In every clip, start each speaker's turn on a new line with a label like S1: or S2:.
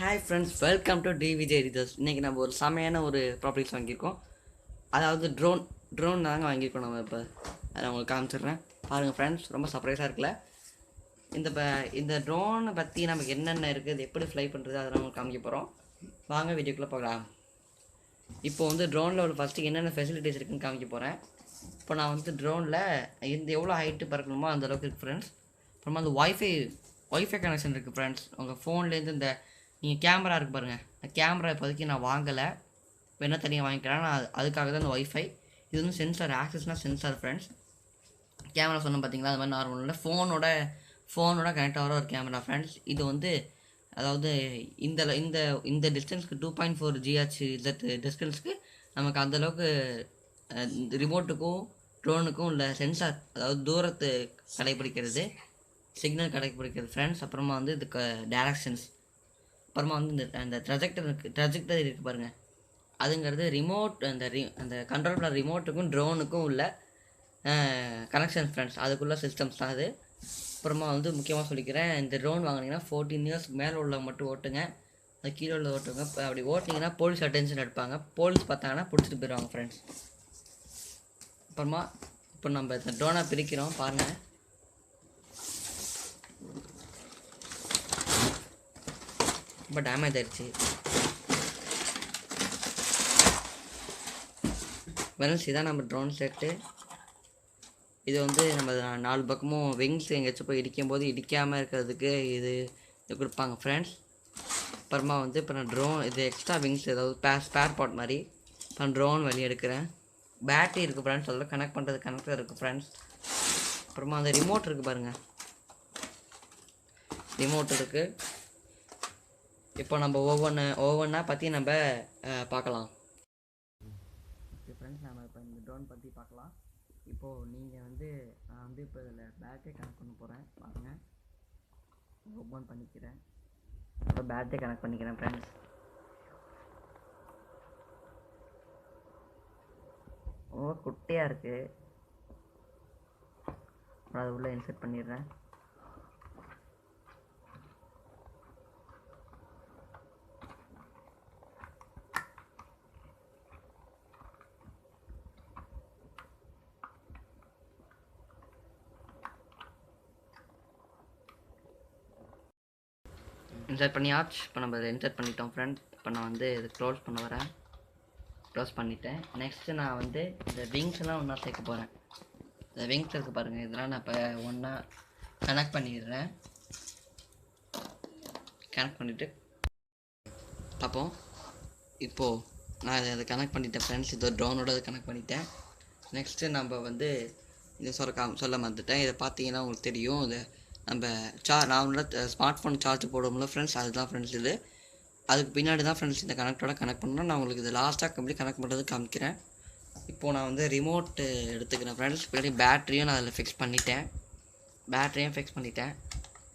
S1: Hi friends, welcome to TVJ readers. இன்றைக்கி நம்ம ஒரு செமையான ஒரு ப்ராப்பர்ட்டிஸ் வாங்கியிருக்கோம். அதாவது ட்ரோன் தாங்க வாங்கியிருக்கோம். நம்ம இப்போ அதை உங்களுக்கு காமிச்சிடுறேன் பாருங்கள் ஃப்ரெண்ட்ஸ். ரொம்ப சர்ப்ரைஸாக இருக்குல்ல. இந்த ட்ரோனை பற்றி நமக்கு என்னென்ன இருக்குது, எப்படி ஃப்ளை பண்ணுறது, அதை நம்ம காமிக்க போகிறோம். வாங்க வீடியோக்குள்ளே போகலாம். இப்போ வந்து ட்ரோனில் ஒரு ஃபஸ்ட்டு என்னென்ன ஃபெசிலிட்டிஸ் இருக்குதுன்னு காமிக்க போகிறேன். இப்போ நான் வந்து ட்ரோனில் எவ்வளோ ஹைட்டு பறக்கணுமோ அந்தளவுக்கு இருக்குது ஃப்ரெண்ட்ஸ். அப்புறமா அந்த ஒய்ஃபை கனெக்ஷன் இருக்குது ஃப்ரெண்ட்ஸ். உங்கள் ஃபோன்லேருந்து இந்த நீங்கள் கேமரா இருக்குது பாருங்கள், அந்த கேமரா இப்போதைக்கு நான் வாங்கலை, வேணால் தனியாக வாங்கிக்கிறேன். நான் அதுக்காக தான் அந்த ஒய்ஃபை. இது வந்து சென்சார், ஆக்சஸ்னால் சென்சார் ஃப்ரெண்ட்ஸ். கேமரா சொன்ன பார்த்தீங்களா, அது மாதிரி நார்மலில் ஃபோனோட கனெக்ட் ஆகிற ஒரு கேமரா ஃப்ரெண்ட்ஸ். இது வந்து அதாவது இந்த இந்த இந்த டிஸ்டன்ஸ்க்கு 2.4 GHz டிஸ்டன்ஸ்க்கு நமக்கு அந்தளவுக்கு ரிமோட்டுக்கும் ட்ரோனுக்கும் உள்ள சென்சார், அதாவது தூரத்தை கடைப்பிடிக்கிறது, சிக்னல் கடைப்பிடிக்கிறது ஃப்ரெண்ட்ஸ். அப்புறமா வந்து இதுக்கு டைரக்ஷன்ஸ், அப்புறமா வந்து அந்த ட்ரஜெக்டர் இருக்குது பாருங்கள், அதுங்கிறது ரிமோட், அந்த கண்ட்ரோல் பண்ண ரிமோட்டுக்கும் ட்ரோனுக்கும் உள்ள கனெக்ஷன் ஃப்ரெண்ட்ஸ். அதுக்குள்ள சிஸ்டம்ஸ் தான் அது. அப்புறமா வந்து முக்கியமாக சொல்லிக்கிறேன், இந்த ட்ரோன் வாங்கினீங்கன்னா 14 years மேலே உள்ள மட்டும் ஓட்டுங்க, அது கீழே உள்ள ஓட்டுங்க. இப்போ அப்படி ஓட்டிங்கன்னா போலீஸ் அட்டென்ஷன் எடுப்பாங்க, போலீஸ் பார்த்தாங்கன்னா பிடிச்சிட்டு போயிடுவாங்க ஃப்ரெண்ட்ஸ். அப்புறமா இப்போ நம்ம இந்த ட்ரோனை பிரிக்கிறோம் பாருங்கள். ரொம்ப டேமேஜ் ஆயிடுச்சு ஃப்ரெண்ட்ஸ். இதான் நம்ம ட்ரோன் செட்டு. இது வந்து நம்ம 4 பக்கமும் விங்ஸ் எங்கேயாச்சும் போய் இடிக்கும்போது இடிக்காமல் இருக்கிறதுக்கு இது கொடுப்பாங்க ஃப்ரெண்ட்ஸ். அப்புறமா வந்து இப்போ நான் ட்ரோன் இது எக்ஸ்ட்ரா விங்ஸ், ஏதாவது ஸ்பேர் பார்ட் மாதிரி இப்போ நான் ட்ரோன் வெளியே எடுக்கிறேன். பேட்டரி இருக்குது ஃப்ரெண்ட்ஸ், அதில் கனெக்ட் பண்ணுறது கனெக்டர் இருக்குது ஃப்ரெண்ட்ஸ். அப்புறமா அந்த ரிமோட் இருக்குது பாருங்கள், ரிமோட் இருக்குது. இப்போ நம்ம ஒவ்வொன்றா பற்றி நம்ம பார்க்கலாம். ஓகே ஃப்ரெண்ட்ஸ், நம்ம இப்போ இந்த ட்ரோன் பற்றி பார்க்கலாம். இப்போது நீங்கள் வந்து நான் வந்து இப்போ இதில் பேட்டரி கனெக்ட் பண்ண போகிறேன் பாருங்கள். ஓப்பன் பண்ணிக்கிறேன், இப்போ பேட்டரி கனெக்ட் பண்ணிக்கிறேன் ஃப்ரெண்ட்ஸ். ரொம்ப குட்டியாக இருக்குது, அப்புறம் அது உள்ளே இன்சர்ட் பண்ணிடுறேன். இன்சர்ட் பண்ணியாச்சு. இப்போ நம்ம இதை இன்சர்ட் பண்ணிட்டோம் ஃப்ரெண்ட்ஸ். இப்போ நான் வந்து இது க்ளோஸ் பண்ண வரேன். க்ளோஸ் பண்ணிட்டேன். நெக்ஸ்ட்டு நான் வந்து இந்த விங்ஸ்லாம் ஒன்றா சேர்க்க போகிறேன். இந்த விங்ஸ் இருக்குது பாருங்கள், இதெல்லாம் நான் இப்போ ஒன்றா கனெக்ட் பண்ணிடுறேன். கனெக்ட் பண்ணிவிட்டு பார்ப்போம். இப்போது நான் அதை கனெக்ட் பண்ணிட்டேன் ஃப்ரெண்ட்ஸ். இது ட்ரோனோட அதை கனெக்ட் பண்ணிட்டேன். நெக்ஸ்ட்டு நம்ம வந்து இதை சொல்ல மறந்துட்டேன். இதை பார்த்தீங்கன்னா உங்களுக்கு தெரியும், இது நம்ம நார்மலாக ஸ்மார்ட் ஃபோன் சார்ஜ் போடுவோம்ல ஃப்ரெண்ட்ஸ், அதுதான் ஃப்ரெண்ட்ஸ் இது. அதுக்கு பின்னாடி தான் ஃப்ரெண்ட்ஸ் இந்த கனெக்டோட கனெக்ட் பண்ணணும். நான் உங்களுக்கு இது லாஸ்ட்டாக கம்ப்ளீட் கனெக்ட் பண்ணுறது காமிக்கிறேன். இப்போது நான் வந்து ரிமோட்டு எடுத்துக்கிறேன் ஃப்ரெண்ட்ஸ். பின்னாடி பேட்டரியும் நான் அதில் ஃபிக்ஸ் பண்ணிட்டேன்.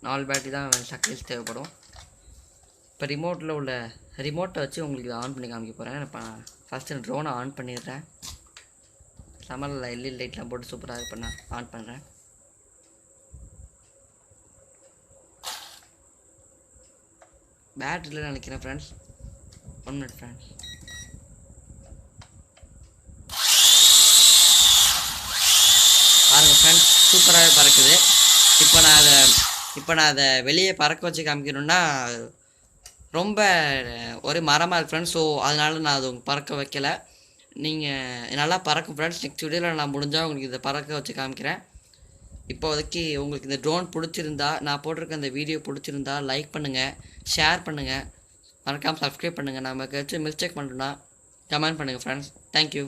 S1: 4 பேட்டரி தான் சக்கரைஸ் தேவைப்படும். இப்போ ரிமோட்டை வச்சு உங்களுக்கு இதை ஆன் பண்ணி காமிக்க போகிறேன். இப்போ நான் ஃபஸ்ட்டு ட்ரோனை ஆன் பண்ணிடுறேன். சம்மரில் எல்இடி லைட்லாம் போட்டு சூப்பராக இப்போ நான் ஆன் பண்ணுறேன். பேட்டரியில் நினைக்கிறேன் ஃப்ரெண்ட்ஸ். 1 minute friends. பாருங்கள் ஃப்ரெண்ட்ஸ், சூப்பராகவே பறக்குது. இப்போ நான் அதை வெளியே பறக்க வச்சு காமிக்கணுன்னா ரொம்ப ஒரு மரமாக இருக்குது ஃப்ரெண்ட்ஸ். ஸோ அதனால நான் அது பறக்க வைக்கலை. நீங்கள் நல்லா பறக்கும் ஃப்ரெண்ட்ஸ். நெக்ஸ்ட் வீடியோவில் நான் முடிஞ்சால் உங்களுக்கு இதை பறக்க வச்சு காமிக்கிறேன். இப்போதைக்கு உங்களுக்கு இந்த ட்ரோன் பிடிச்சிருந்தா, நான் போட்டிருக்க இந்த வீடியோ பிடிச்சிருந்தா லைக் பண்ணுங்கள், ஷேர் பண்ணுங்கள், மறக்காமல் சப்ஸ்கிரைப் பண்ணுங்கள். நமக்கு ஏதாச்சும் மிஸ்டேக் பண்ணுறோன்னா கமெண்ட் பண்ணுங்கள் ஃப்ரெண்ட்ஸ். தேங்க்யூ.